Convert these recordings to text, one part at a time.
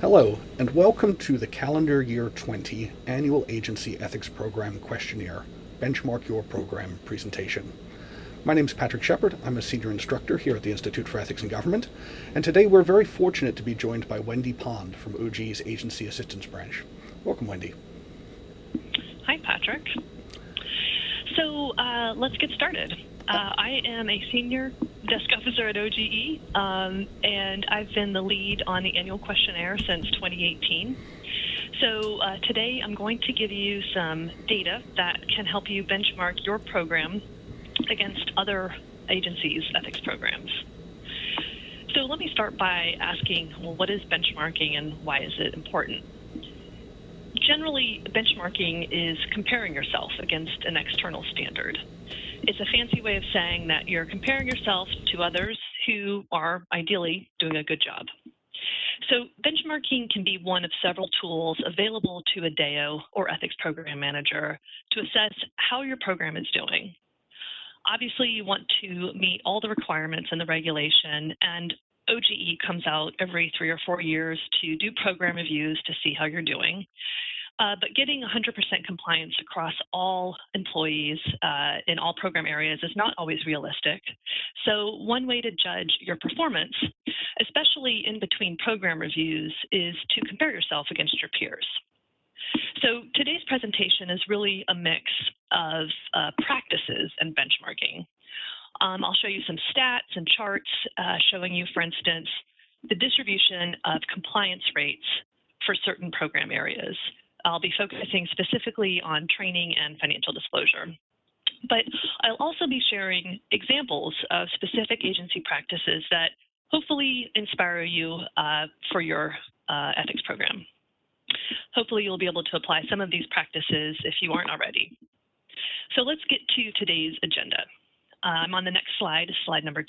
Hello, and welcome to the Calendar Year 20 Annual Agency Ethics Program Questionnaire Benchmark Your Program presentation. My name is Patrick Shepard. I'm a senior instructor here at the Institute for Ethics and Government, and today we're very fortunate to be joined by Wendy Pond from OGE's Agency Assistance Branch. Welcome, Wendy. Hi, Patrick. So let's get started. I am a senior desk officer at OGE, and I've been the lead on the annual questionnaire since 2018. So today I'm going to give you some data that can help you benchmark your program against other agencies' ethics programs. So let me start by asking, well, what is benchmarking and why is it important? Generally, benchmarking is comparing yourself against an external standard. It's a fancy way of saying that you're comparing yourself to others who are ideally doing a good job. So benchmarking can be one of several tools available to a DAO or ethics program manager to assess how your program is doing. Obviously, you want to meet all the requirements in the regulation, and OGE comes out every 3 or 4 years to do program reviews to see how you're doing. But getting 100% compliance across all employees in all program areas is not always realistic. So one way to judge your performance, especially in between program reviews, is to compare yourself against your peers. So today's presentation is really a mix of practices and benchmarking. I'll show you some stats and charts showing you, for instance, the distribution of compliance rates for certain program areas. I'll be focusing specifically on training and financial disclosure. But I'll also be sharing examples of specific agency practices that hopefully inspire you for your ethics program. Hopefully you'll be able to apply some of these practices if you aren't already. So let's get to today's agenda. I'm on the next slide, slide number 2.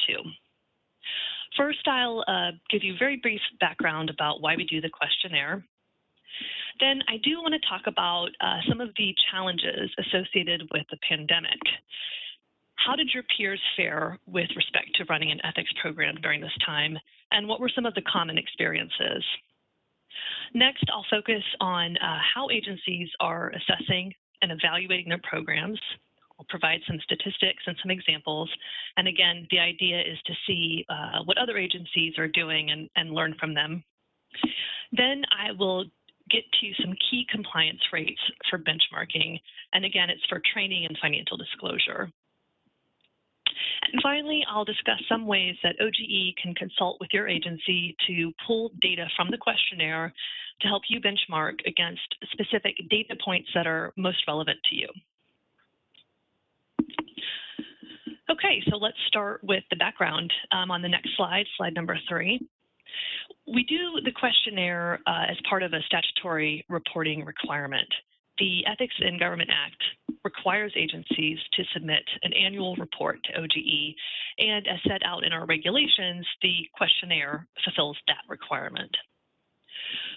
First, I'll give you a very brief background about why we do the questionnaire. Then I do want to talk about some of the challenges associated with the pandemic. How did your peers fare with respect to running an ethics program during this time, and what were some of the common experiences? Next, I'll focus on how agencies are assessing and evaluating their programs. I'll provide some statistics and some examples. And again, the idea is to see what other agencies are doing and learn from them. Then I will get to some key compliance rates for benchmarking. And again, it's for training and financial disclosure. And finally, I'll discuss some ways that OGE can consult with your agency to pull data from the questionnaire to help you benchmark against specific data points that are most relevant to you. Okay, so let's start with the background on the next slide, slide number 3. We do the questionnaire as part of a statutory reporting requirement. The Ethics in Government Act requires agencies to submit an annual report to OGE, and as set out in our regulations, the questionnaire fulfills that requirement.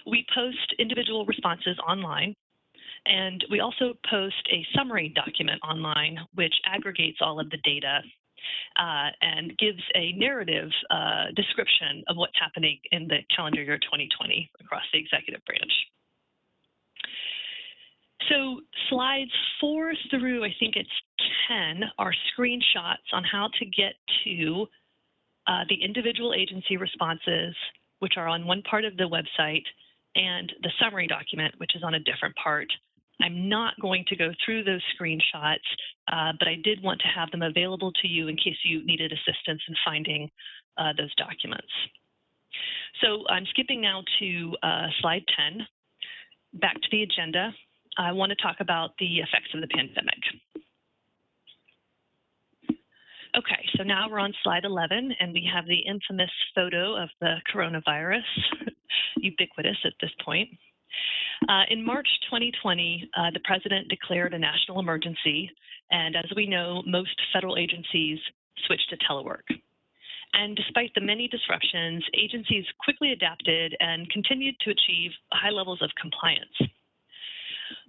We post individual responses online, and we also post a summary document online which aggregates all of the data and gives a narrative description of what's happening in the calendar year 2020 across the executive branch. So slides 4 through, I think it's 10, are screenshots on how to get to the individual agency responses, which are on one part of the website, and the summary document, which is on a different part. I'm not going to go through those screenshots, but I did want to have them available to you in case you needed assistance in finding those documents. So I'm skipping now to slide 10. Back to the agenda. I want to talk about the effects of the pandemic. Okay, so now we're on slide 11, and we have the infamous photo of the coronavirus, ubiquitous at this point. In March 2020, the president declared a national emergency, and as we know, most federal agencies switched to telework. And despite the many disruptions, agencies quickly adapted and continued to achieve high levels of compliance.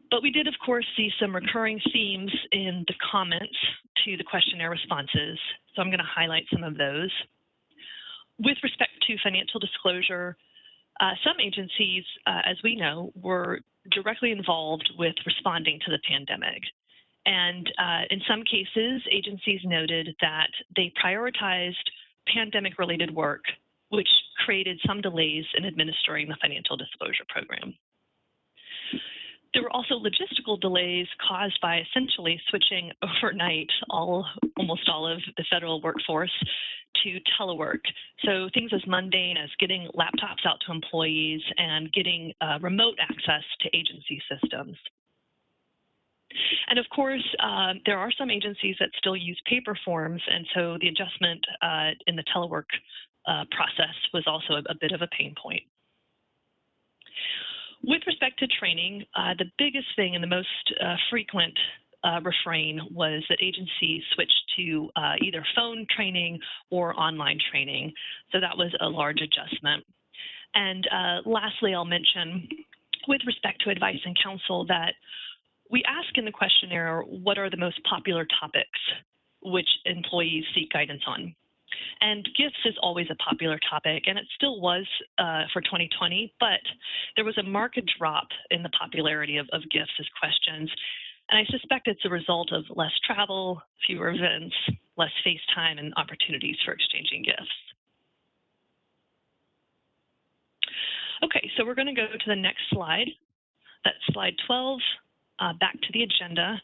But we did, of course, see some recurring themes in the comments to the questionnaire responses, so I'm going to highlight some of those. With respect to financial disclosure, Some agencies, as we know, were directly involved with responding to the pandemic. And in some cases, agencies noted that they prioritized pandemic-related work, which created some delays in administering the financial disclosure program. There were also logistical delays caused by essentially switching overnight almost all of the federal workforce to telework. So things as mundane as getting laptops out to employees and getting remote access to agency systems. And of course, there are some agencies that still use paper forms, and so the adjustment in the telework process was also a bit of a pain point. With respect to training, the biggest thing and the most frequent refrain was that agencies switched to either phone training or online training. So that was a large adjustment. And lastly, I'll mention, with respect to advice and counsel, that we ask in the questionnaire what are the most popular topics which employees seek guidance on. And gifts is always a popular topic, and it still was for 2020, but there was a marked drop in the popularity of gifts as questions. And I suspect it's a result of less travel, fewer events, less face time, and opportunities for exchanging gifts. Okay, so we're going to go to the next slide. That's slide 12, back to the agenda.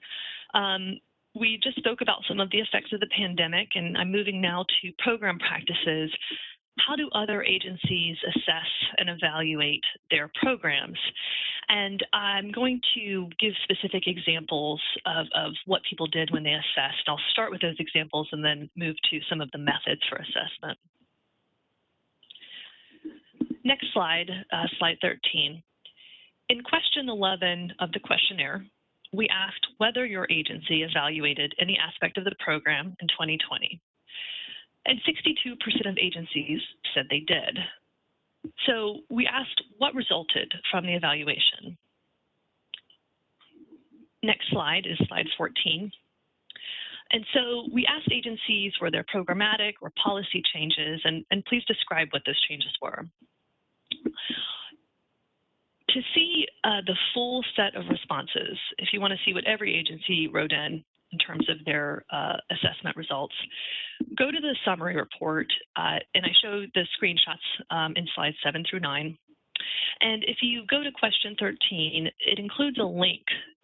We just spoke about some of the effects of the pandemic, and I'm moving now to program practices. How do other agencies assess and evaluate their programs? And I'm going to give specific examples of what people did when they assessed. I'll start with those examples and then move to some of the methods for assessment. Next slide, slide 13. In question 11 of the questionnaire, we asked whether your agency evaluated any aspect of the program in 2020. And 62% of agencies said they did. So we asked what resulted from the evaluation. Next slide is slide 14. And so we asked agencies were there programmatic or policy changes, and please describe what those changes were. To see the full set of responses, if you want to see what every agency wrote in terms of their assessment results, go to the summary report, and I show the screenshots in slides 7 through 9. And if you go to question 13, it includes a link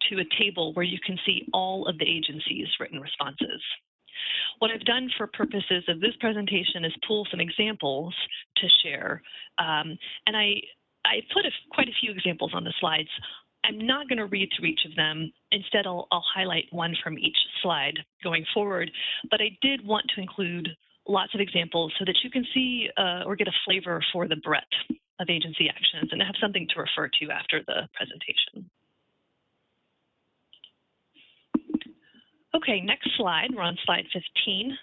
to a table where you can see all of the agencies' written responses. What I've done for purposes of this presentation is pull some examples to share, and I put quite a few examples on the slides. I'm not going to read through each of them. Instead, I'll highlight one from each slide going forward. But I did want to include lots of examples so that you can see or get a flavor for the breadth of agency actions and have something to refer to after the presentation. Okay, next slide. We're on slide 15.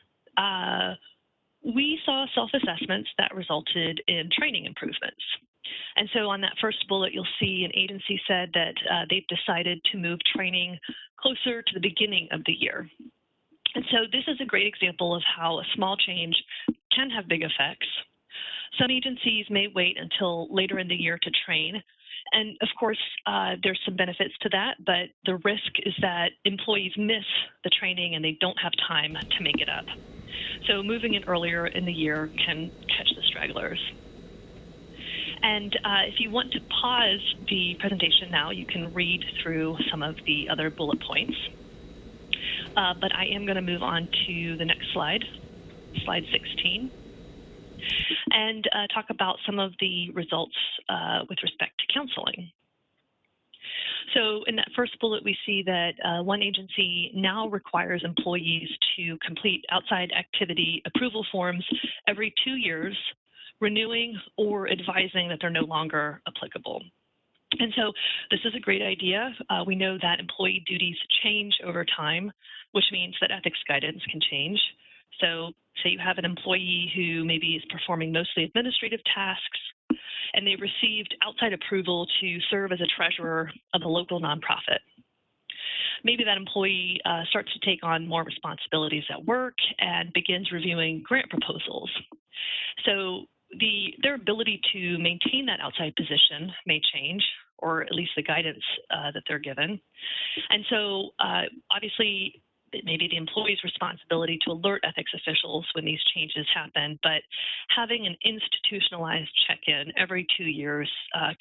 We saw self-assessments that resulted in training improvements. And so on that first bullet, you'll see an agency said that they've decided to move training closer to the beginning of the year. And so this is a great example of how a small change can have big effects. Some agencies may wait until later in the year to train. And of course, there's some benefits to that, but the risk is that employees miss the training and they don't have time to make it up. So moving it earlier in the year can catch the stragglers. And if you want to pause the presentation now, you can read through some of the other bullet points. But I am going to move on to the next slide, slide 16, and talk about some of the results with respect to counseling. So in that first bullet, we see that one agency now requires employees to complete outside activity approval forms every 2 years, renewing or advising that they're no longer applicable. And so this is a great idea. We know that employee duties change over time, which means that ethics guidance can change. So say you have an employee who maybe is performing mostly administrative tasks, and they received outside approval to serve as a treasurer of a local nonprofit. Maybe that employee starts to take on more responsibilities at work and begins reviewing grant proposals. So their ability to maintain that outside position may change, or at least the guidance that they're given. And so obviously, it may be the employee's responsibility to alert ethics officials when these changes happen, but having an institutionalized check-in every 2 years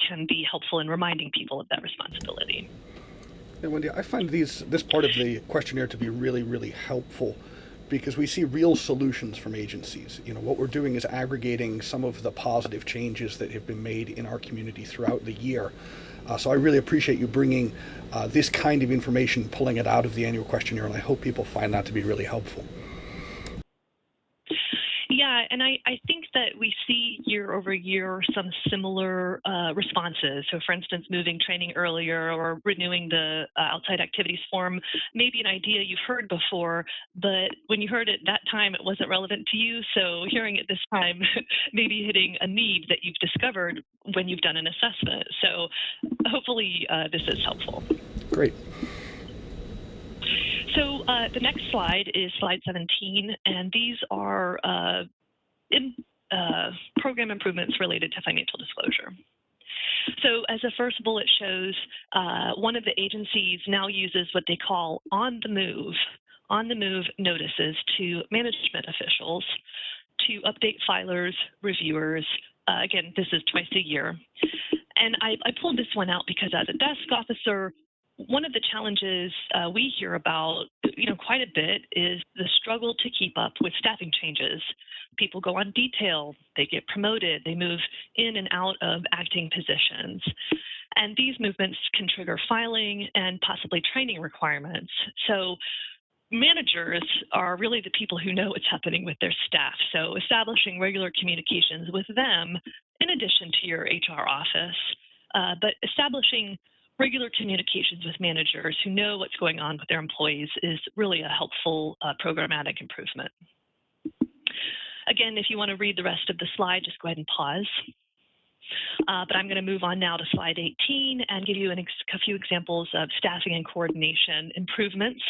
can be helpful in reminding people of that responsibility. And Wendy, I find this part of the questionnaire to be really, really helpful because we see real solutions from agencies. What we're doing is aggregating some of the positive changes that have been made in our community throughout the year. So I really appreciate you bringing this kind of information, pulling it out of the annual questionnaire, and I hope people find that to be really helpful. Yeah, and I think that we see year over year some similar responses. So for instance, moving training earlier or renewing the outside activities form may be an idea you've heard before, but when you heard it that time, it wasn't relevant to you. So hearing it this time may be hitting a need that you've discovered when you've done an assessment. So hopefully this is helpful. Great. So the next slide is slide 17, and these are program improvements related to financial disclosure. So as a first bullet shows, one of the agencies now uses what they call on-the-move notices to management officials to update filers, reviewers. Again, this is twice a year. And I pulled this one out because as a desk officer, one of the challenges we hear about, quite a bit is the struggle to keep up with staffing changes. People go on detail, they get promoted, they move in and out of acting positions. And these movements can trigger filing and possibly training requirements. So managers are really the people who know what's happening with their staff. So establishing regular communications with them, in addition to your HR office, but establishing regular communications with managers who know what's going on with their employees is really a helpful programmatic improvement. Again, if you want to read the rest of the slide, just go ahead and pause. But I'm going to move on now to slide 18 and give you a few examples of staffing and coordination improvements.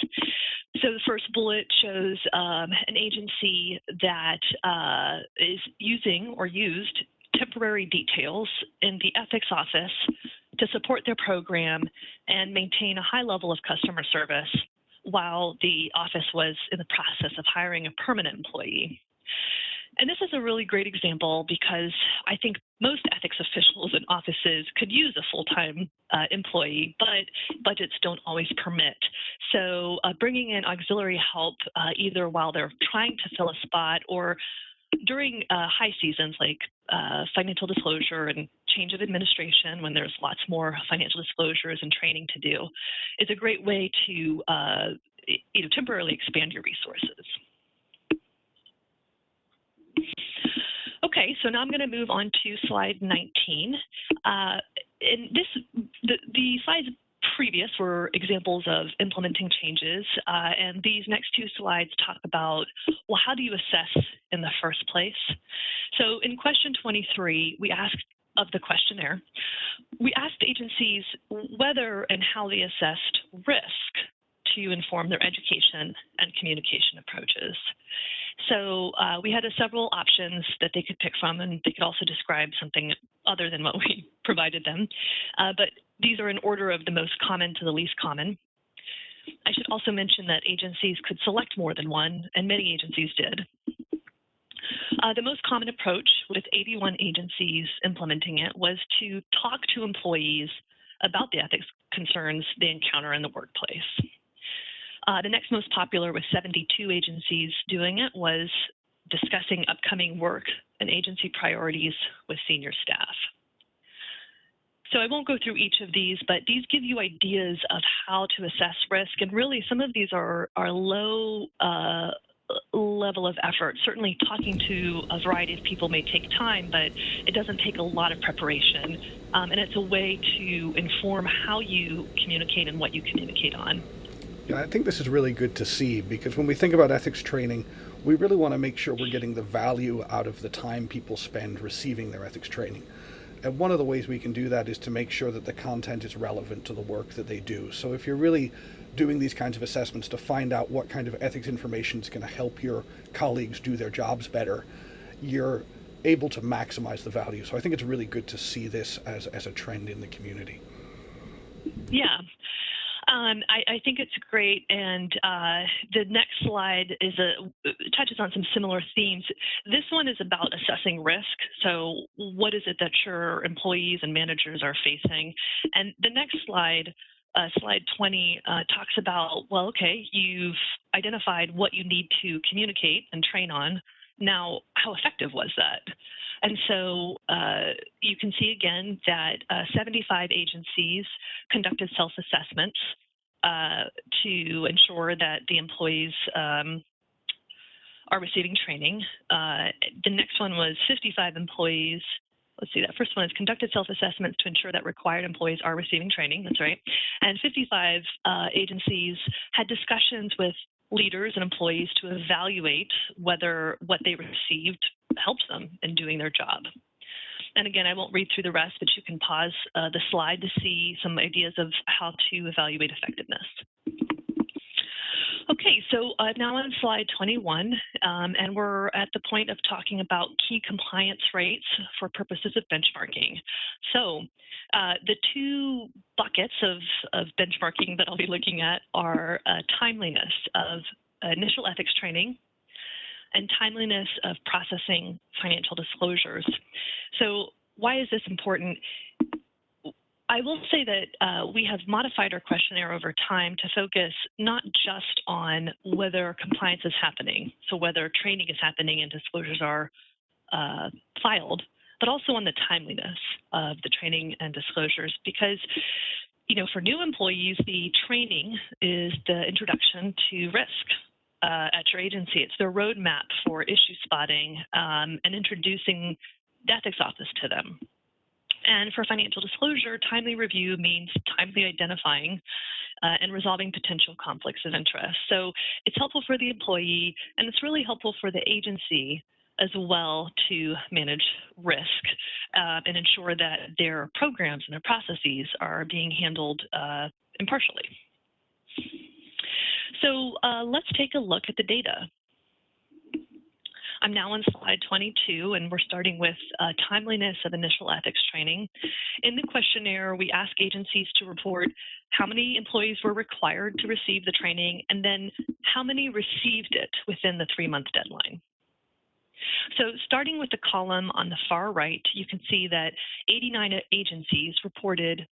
So the first bullet shows an agency that is using or used temporary details in the ethics office to support their program and maintain a high level of customer service while the office was in the process of hiring a permanent employee. And this is a really great example because I think most ethics officials and offices could use a full-time employee, but budgets don't always permit. So bringing in auxiliary help either while they're trying to fill a spot or during high seasons like financial disclosure and change of administration, when there's lots more financial disclosures and training to do, is a great way to temporarily expand your resources. Okay, so now I'm going to move on to slide 19. And the slides previous were examples of implementing changes, and these next two slides talk about, well, how do you assess in the first place? So in question 23, we asked of the questionnaire, we asked agencies whether and how they assessed risk to inform their education and communication approaches. So we had several options that they could pick from, and they could also describe something other than what we provided them. But these are in order of the most common to the least common. I should also mention that agencies could select more than one, and many agencies did. The most common approach, with 81 agencies implementing it, was to talk to employees about the ethics concerns they encounter in the workplace. The next most popular, with 72 agencies doing it, was discussing upcoming work and agency priorities with senior staff. So I won't go through each of these, but these give you ideas of how to assess risk. And really, some of these are low level of effort. Certainly talking to a variety of people may take time, but it doesn't take a lot of preparation. And it's a way to inform how you communicate and what you communicate on. Yeah, I think this is really good to see, because when we think about ethics training, we really want to make sure we're getting the value out of the time people spend receiving their ethics training. And one of the ways we can do that is to make sure that the content is relevant to the work that they do. So if you're really doing these kinds of assessments to find out what kind of ethics information is going to help your colleagues do their jobs better, you're able to maximize the value. So I think it's really good to see this as a trend in the community. Yeah. I think it's great, and the next slide touches on some similar themes. This one is about assessing risk. So what is it that your employees and managers are facing? And the next slide, slide 20, talks about, well, okay, you've identified what you need to communicate and train on. Now, how effective was that? And so you can see again that 75 agencies conducted self-assessments to ensure that the employees are receiving training. The next one was 55 employees. Let's see, that first one is conducted self-assessments to ensure that required employees are receiving training. That's right. And 55 agencies had discussions with leaders and employees to evaluate whether what they received helped them in doing their job. And again, I won't read through the rest, but you can pause the slide to see some ideas of how to evaluate effectiveness. Okay, so now on slide 21, and we're at the point of talking about key compliance rates for purposes of benchmarking. So the two buckets of benchmarking that I'll be looking at are timeliness of initial ethics training and timeliness of processing financial disclosures. So why is this important? I will say that we have modified our questionnaire over time to focus not just on whether compliance is happening, so whether training is happening and disclosures are filed, but also on the timeliness of the training and disclosures. Because, you know, for new employees, the training is the introduction to risk at your agency. It's the roadmap for issue spotting and introducing the ethics office to them. And for financial disclosure, timely review means timely identifying and resolving potential conflicts of interest. So it's helpful for the employee, and it's really helpful for the agency as well to manage risk and ensure that their programs and their processes are being handled impartially. So let's take a look at the data. I'm now on slide 22, and we're starting with timeliness of initial ethics training. In the questionnaire, we ask agencies to report how many employees were required to receive the training, and then how many received it within the 3-month deadline. So starting with the column on the far right, you can see that 89 agencies reported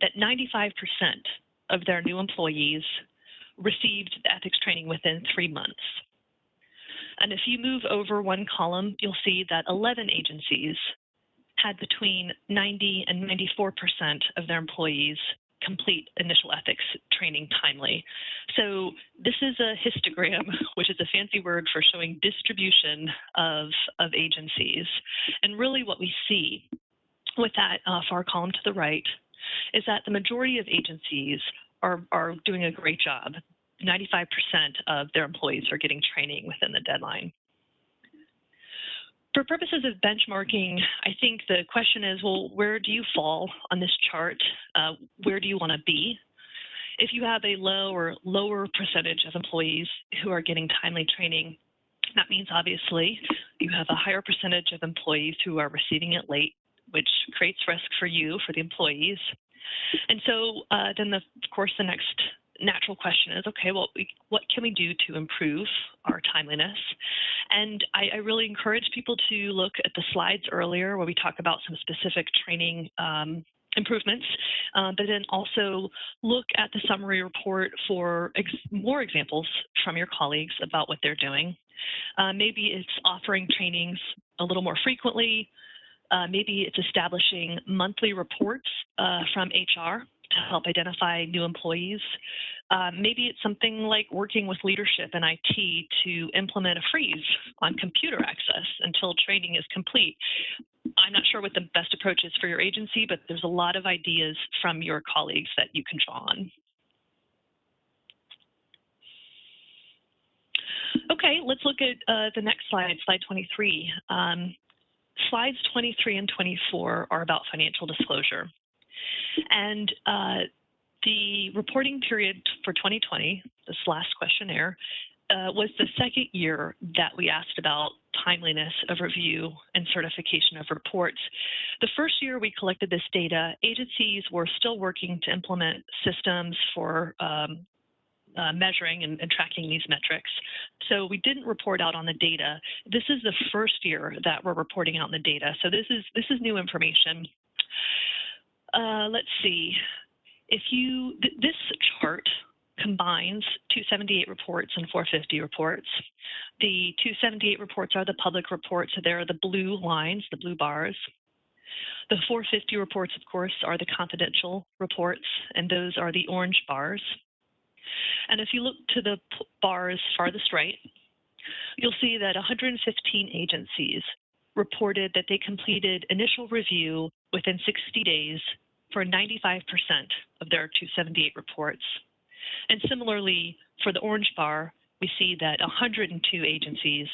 that 95% of their new employees received the ethics training within 3 months. And if you move over one column, you'll see that 11 agencies had between 90 and 94% of their employees complete initial ethics training timely. So this is a histogram, which is a fancy word for showing distribution of agencies. And really what we see with that far column to the right is that the majority of agencies are doing a great job. 95% of their employees are getting training within the deadline. For purposes of benchmarking, I think the question is, well, where do you fall on this chart? Where do you want to be? If you have a low or lower percentage of employees who are getting timely training, that means obviously you have a higher percentage of employees who are receiving it late, which creates risk for you, for the employees. And so then, of course, the next natural question is, okay, well, what can we do to improve our timeliness? And I really encourage people to look at the slides earlier where we talk about some specific training improvements, but then also look at the summary report for more examples from your colleagues about what they're doing. Maybe it's offering trainings a little more frequently. Maybe it's establishing monthly reports from HR to help identify new employees. Maybe it's something like working with leadership and IT to implement a freeze on computer access until training is complete. I'm not sure what the best approach is for your agency, but there's a lot of ideas from your colleagues that you can draw on. Okay, let's look at the next slide, slide 23. Slides 23 and 24 are about financial disclosure. And the reporting period for 2020, this last questionnaire, was the second year that we asked about timeliness of review and certification of reports. The first year we collected this data, agencies were still working to implement systems for measuring and tracking these metrics. So we didn't report out on the data. This is the first year that we're reporting out on the data. So this is new information. Let's see. This chart combines 278 reports and 450 reports. The 278 reports are the public reports, so they're the blue lines, the blue bars. The 450 reports, of course, are the confidential reports, and those are the orange bars. And if you look to the bars farthest right, you'll see that 115 agencies reported that they completed initial review within 60 days for 95% of their 278 reports. And similarly, for the orange bar, we see that 102 agencies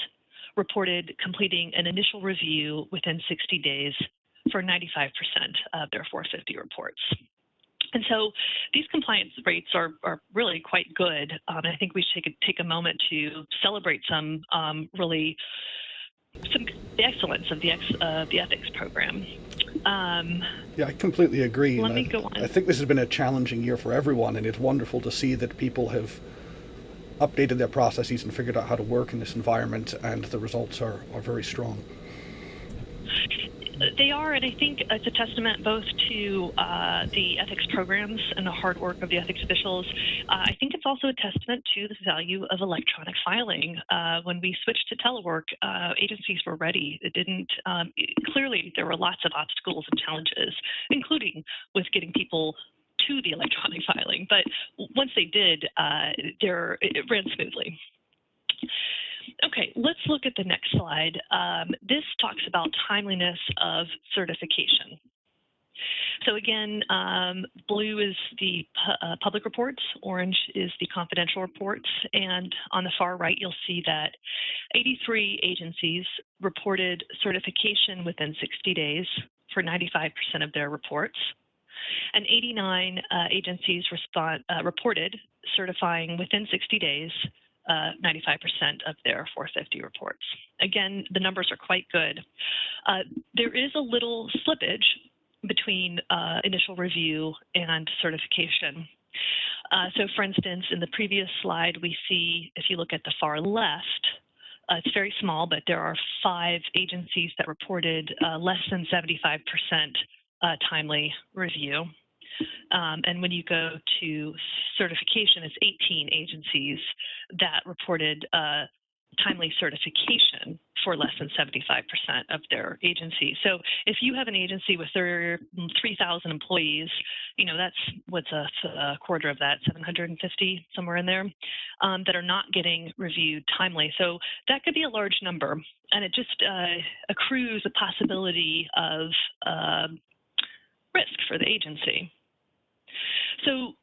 reported completing an initial review within 60 days for 95% of their 450 reports. And so these compliance rates are really quite good. And I think we should take a moment to celebrate the excellence of the ethics program. Yeah, I completely agree. Let me go on. I think this has been a challenging year for everyone, and it's wonderful to see that people have updated their processes and figured out how to work in this environment, and the results are very strong. They are, and I think it's a testament both to the ethics programs and the hard work of the ethics officials. I think it's also a testament to the value of electronic filing. When we switched to telework, agencies were ready. It didn't, clearly there were lots of obstacles and challenges, including with getting people to the electronic filing. But once they did, it ran smoothly. Okay, let's look at the next slide. This talks about timeliness of certification. So again, blue is the public reports, orange is the confidential reports, and on the far right, you'll see that 83 agencies reported certification within 60 days for 95% of their reports, and 89 agencies reported certifying within 60 days 95% of their 450 reports. Again, the numbers are quite good. There is a little slippage between initial review and certification. So for instance, in the previous slide, we see, if you look at the far left, it's very small, but there are 5 agencies that reported less than 75% timely review. And when you go to certification, it's 18 agencies that reported timely certification for less than 75% of their agency. So if you have an agency with 3,000 employees, that's what's a quarter of that, 750, somewhere in there, that are not getting reviewed timely. So that could be a large number, and it just accrues a possibility of risk for the agency. So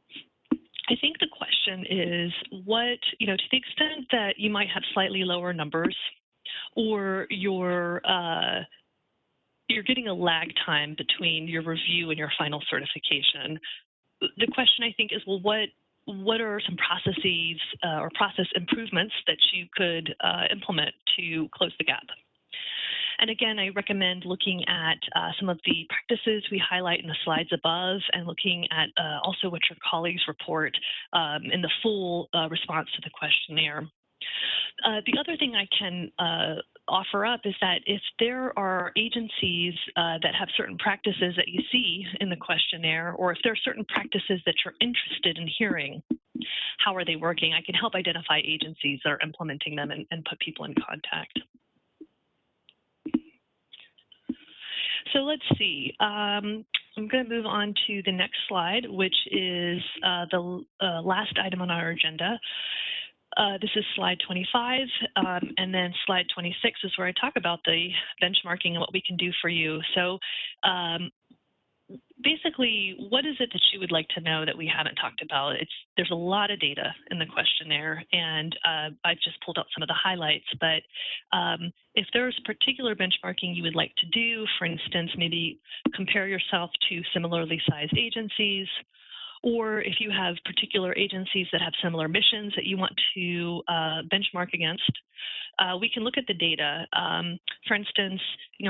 I think the question is to the extent that you might have slightly lower numbers, or you're getting a lag time between your review and your final certification, the question I think is, well, what are some processes or process improvements that you could implement to close the gap? And again, I recommend looking at some of the practices we highlight in the slides above, and looking at also what your colleagues report in the full response to the questionnaire. The other thing I can offer up is that if there are agencies that have certain practices that you see in the questionnaire, or if there are certain practices that you're interested in hearing, how are they working? I can help identify agencies that are implementing them and put people in contact. So let's see. I'm going to move on to the next slide, which is the last item on our agenda. This is slide 25, and then slide 26 is where I talk about the benchmarking and what we can do for you. So basically, what is it that you would like to know that we haven't talked about? There's a lot of data in the questionnaire, and I've just pulled out some of the highlights. But if there's particular benchmarking you would like to do, for instance, maybe compare yourself to similarly sized agencies, or if you have particular agencies that have similar missions that you want to benchmark against, we can look at the data. For instance,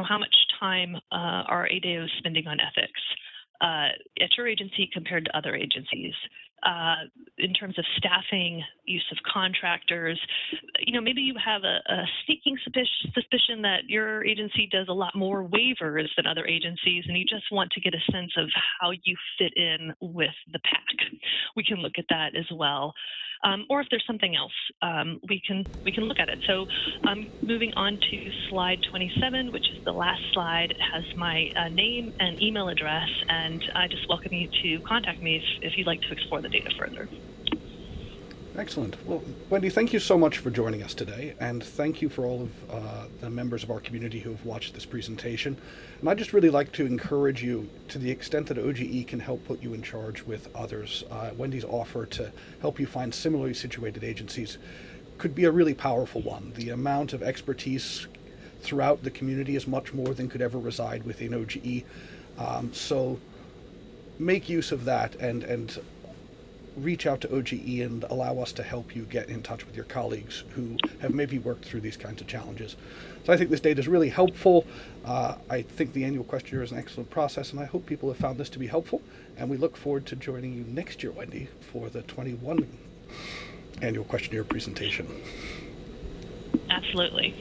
how much time are ADOs spending on ethics at your agency compared to other agencies? In terms of staffing, use of contractors, maybe you have a sneaking suspicion that your agency does a lot more waivers than other agencies, and you just want to get a sense of how you fit in with the pack. We can look at that as well. Or if there's something else, we can look at it. So moving on to slide 27, which is the last slide. It has my name and email address, and I just welcome you to contact me if you'd like to explore the data further. Excellent. Well, Wendy, thank you so much for joining us today, and thank you for all of the members of our community who have watched this presentation. And I'd just really like to encourage you, to the extent that OGE can help put you in charge with others. Wendy's offer to help you find similarly situated agencies could be a really powerful one. The amount of expertise throughout the community is much more than could ever reside within OGE. So make use of that and reach out to OGE and allow us to help you get in touch with your colleagues who have maybe worked through these kinds of challenges. So I think this data is really helpful. I think the annual questionnaire is an excellent process, and I hope people have found this to be helpful. And we look forward to joining you next year, Wendy, for the 21 annual questionnaire presentation. Absolutely.